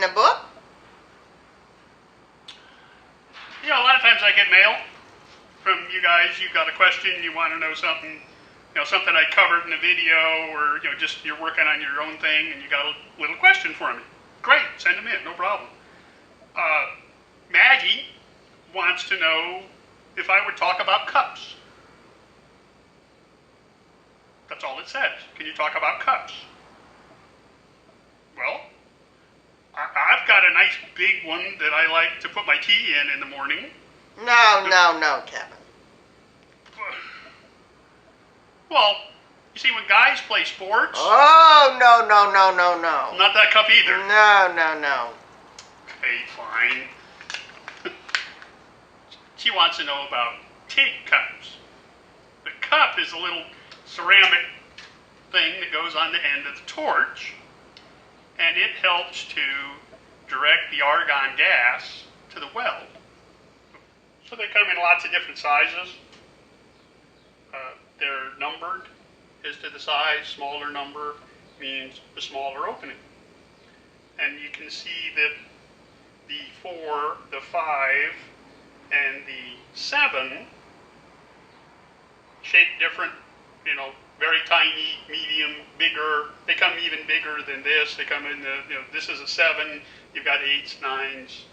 a book? You know, a lot of times I get mail from you guys. You've got a question, you want to know something, something I covered in a video, or just you're working on your own thing and you got a little question for me. Great, send them in, no problem. Maggie wants to know if I would talk about cups. That's all it says. Can you talk about cups? Well, I've got a nice big one that I like to put my tea in the morning. No, Kevin. Well, you see, when guys play sports... Oh, no. Not that cup either. No. Okay, fine. She wants to know about tig cups. The cup is a little ceramic thing that goes on the end of the torch, and it helps to direct the argon gas to the weld. So they come in lots of different sizes. They're numbered as to the size. Smaller number means the smaller opening. And you can see that the 4, the 5, and the 7 shape different, very tiny, medium, bigger. They come even bigger than this. They come in this is a 7. You've got 8s, 9s.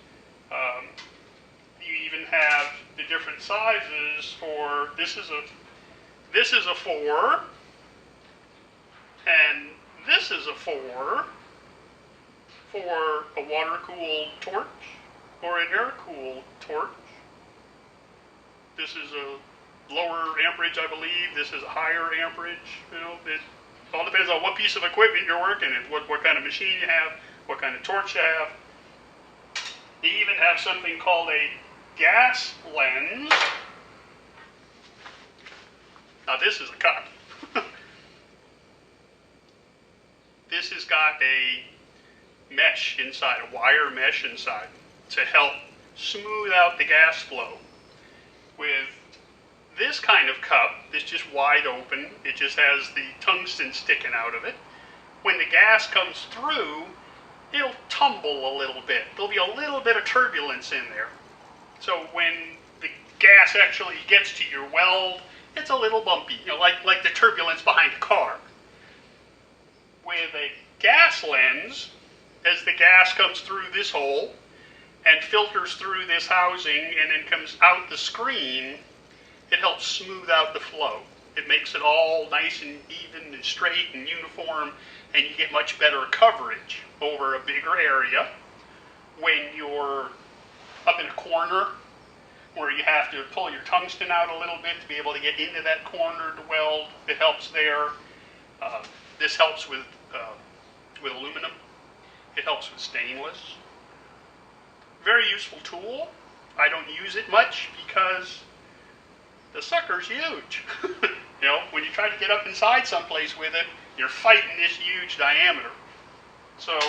You even have the different sizes for, this is a 4, and this is a 4 for a water-cooled torch or an air-cooled torch. This is a lower amperage, I believe. This is a higher amperage. It all depends on what piece of equipment you're working in, what kind of machine you have, what kind of torch you have. They even have something called a gas lens. Now this is a cup. This has got a mesh inside, a wire mesh inside, to help smooth out the gas flow. With this kind of cup, it's just wide open. It just has the tungsten sticking out of it. When the gas comes through, it'll tumble a little bit. There'll be a little bit of turbulence in there. So when the gas actually gets to your weld, it's a little bumpy, like the turbulence behind a car. With a gas lens, as the gas comes through this hole and filters through this housing and then comes out the screen, it helps smooth out the flow. It makes it all nice and even and straight and uniform, and you get much better coverage over a bigger area. When you're up in a corner where you have to pull your tungsten out a little bit to be able to get into that corner to weld, it helps there. This helps with aluminum. It helps with stainless. Very useful tool. I don't use it much because the sucker's huge. When you try to get up inside someplace with it, you're fighting this huge diameter. So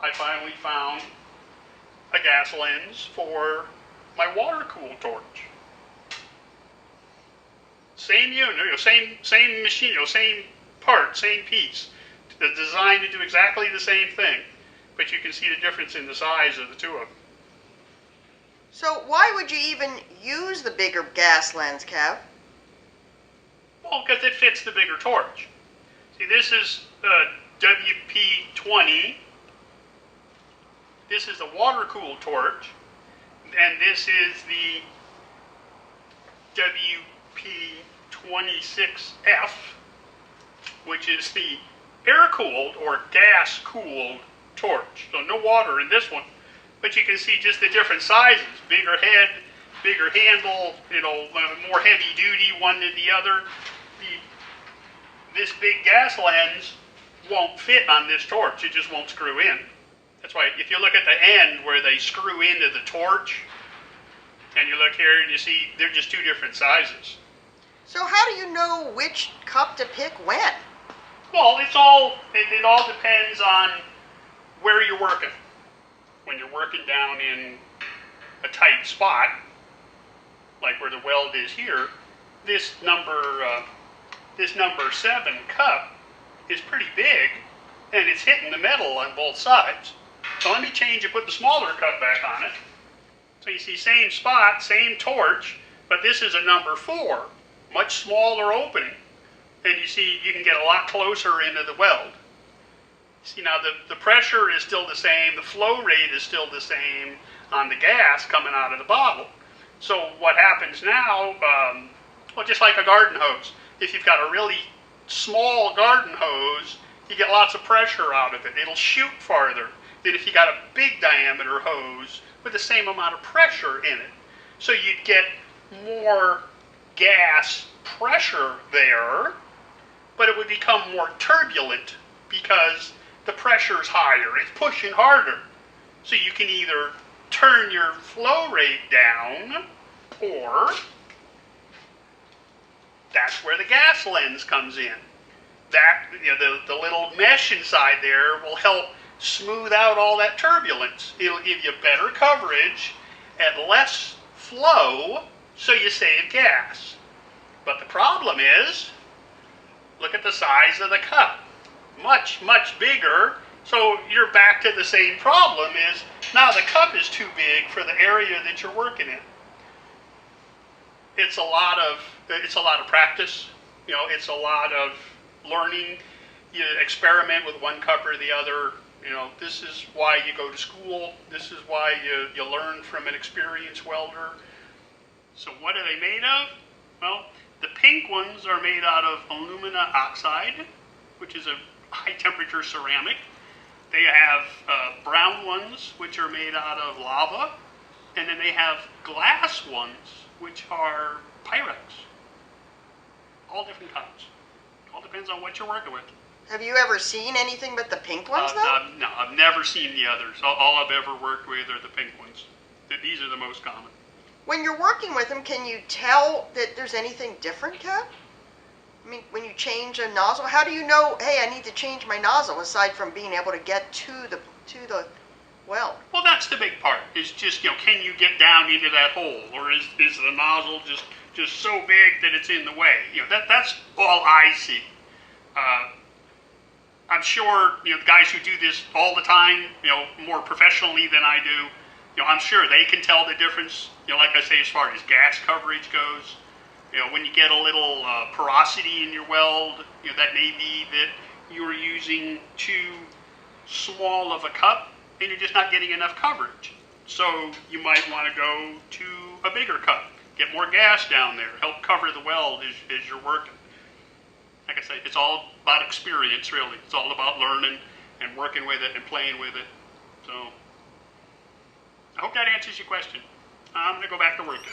I finally found a gas lens for my water-cooled torch. Same unit, same machine, same part, same piece. They're designed to do exactly the same thing, but you can see the difference in the size of the two of them. So why would you even use the bigger gas lens, Kev? Well, because it fits the bigger torch. See, this is WP20. This is a water-cooled torch, and this is the WP26F, which is the air-cooled or gas-cooled torch. So no water in this one, but you can see just the different sizes. Bigger head, bigger handle, more heavy-duty one than the other. This big gas lens won't fit on this torch. It just won't screw in. That's why if you look at the end where they screw into the torch, and you look here and you see they're just two different sizes. So how do you know which cup to pick when? Well, it all depends on where you're working. When you're working down in a tight spot, like where the weld is here, this number 7 cup is pretty big, and it's hitting the metal on both sides. So let me change and put the smaller cup back on it. So you see same spot, same torch, but this is a number 4, much smaller opening. And you see you can get a lot closer into the weld. See now the pressure is still the same, the flow rate is still the same on the gas coming out of the bottle. So what happens now, well, just like a garden hose, if you've got a really small garden hose, you get lots of pressure out of it. It'll shoot farther than if you got a big diameter hose with the same amount of pressure in it. So you'd get more gas pressure there, but it would become more turbulent because the pressure is higher. It's pushing harder. So you can either turn your flow rate down, or that's where the gas lens comes in. That, you know, the little mesh inside there will help smooth out all that turbulence. It'll give you better coverage at less flow, so you save gas. But the problem is, look at the size of the cup. Much, much bigger. So you're back to the same problem, is now the cup is too big for the area that you're working in. It's a lot of practice. You know, it's a lot of learning. You experiment with one cup or the other. You know, this is why you go to school. This is why you learn from an experienced welder. So what are they made of? Well, the pink ones are made out of alumina oxide, which is a high temperature ceramic. They have brown ones, which are made out of lava. And then they have glass ones, which are Pyrex. All different kinds. All depends on what you're working with. Have you ever seen anything but the pink ones, though? No, I've never seen the others. All I've ever worked with are the pink ones. These are the most common. When you're working with them, can you tell that there's anything different, Kev? I mean, when you change a nozzle, how do you know, hey, I need to change my nozzle, aside from being able to get to the weld? Well, that's the big part. Is just, you know, can you get down into that hole, or is the nozzle just so big that it's in the way? You know, that's all I see. I'm sure, you know, the guys who do this all the time, you know, more professionally than I do, you know, I'm sure they can tell the difference. You know, like I say, as far as gas coverage goes, you know, when you get a little porosity in your weld, you know, that may be that you're using too small of a cup and you're just not getting enough coverage. So you might want to go to a bigger cup, get more gas down there, help cover the weld as you're working. Like I say, it's all about experience, really. It's all about learning and working with it and playing with it. So I hope that answers your question. I'm going to go back to working.